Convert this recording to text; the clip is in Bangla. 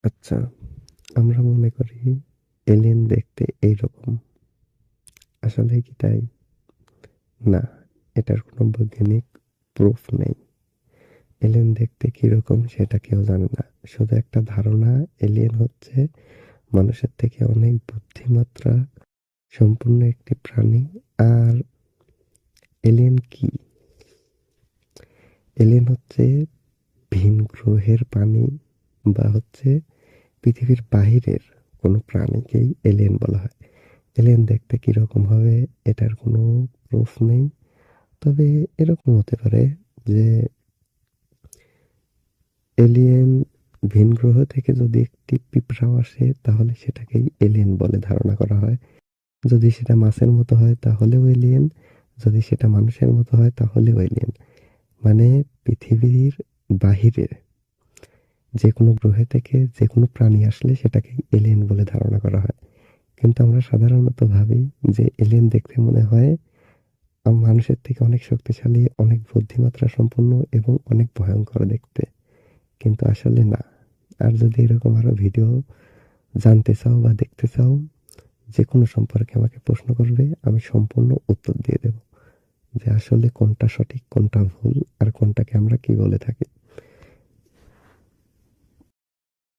আচ্ছা, আমরা মনে করি এলিয়েন দেখতে এইরকম। আসলে কি তাই? না, এটার কোনো বৈজ্ঞানিক প্রুফ নেই। এলিয়েন দেখতে কিরকম সেটা কেউ জানে না। শুধু একটা ধারণা, এলিয়েন হচ্ছে মানুষের থেকে অনেক বুদ্ধিমাত্রা সম্পন্ন একটি প্রাণী। আর এলিয়েন কি? এলিয়েন হচ্ছে ভিন গ্রহের প্রাণী বা হচ্ছে পৃথিবীর বাহিরের কোনো প্রাণীকেই এলিয়েন বলা হয়। এলিয়েন দেখতে কিরকম হবে এটার কোনো প্রুফ নেই। তবে এরকম হতে পারে যে এলিয়েন ভিন গ্রহ থেকে যদি একটি পিঁপড়াও আসে তাহলে সেটাকেই এলিয়েন বলে ধারণা করা হয়। যদি সেটা মাছের মতো হয় তাহলেও এলিয়েন, যদি সেটা মানুষের মতো হয় তাহলেও এলিয়েন। মানে পৃথিবীর বাহিরে যে কোনো গ্রহে থেকে যে কোনো প্রাণী আসলে সেটাকেই এলিয়েন বলে ধারণা করা হয়। কিন্তু আমরা সাধারণত ভাবি যে এলিয়েন দেখতে মনে হয় মানুষের থেকে অনেক শক্তিশালী, অনেক বুদ্ধিমাত্রা সম্পন্ন এবং অনেক ভয়ঙ্কর দেখতে। কিন্তু আসলে না। আর যদি এরকম আরো ভিডিও জানতে চাও বা দেখতে চাও, যেকোনো সম্পর্কে আমাকে প্রশ্ন করবে, আমি সম্পূর্ণ উত্তর দিয়ে দেব যে আসলে কোনটা সঠিক, কোনটা ভুল আর কোনটাকে আমরা কি বলে থাকি।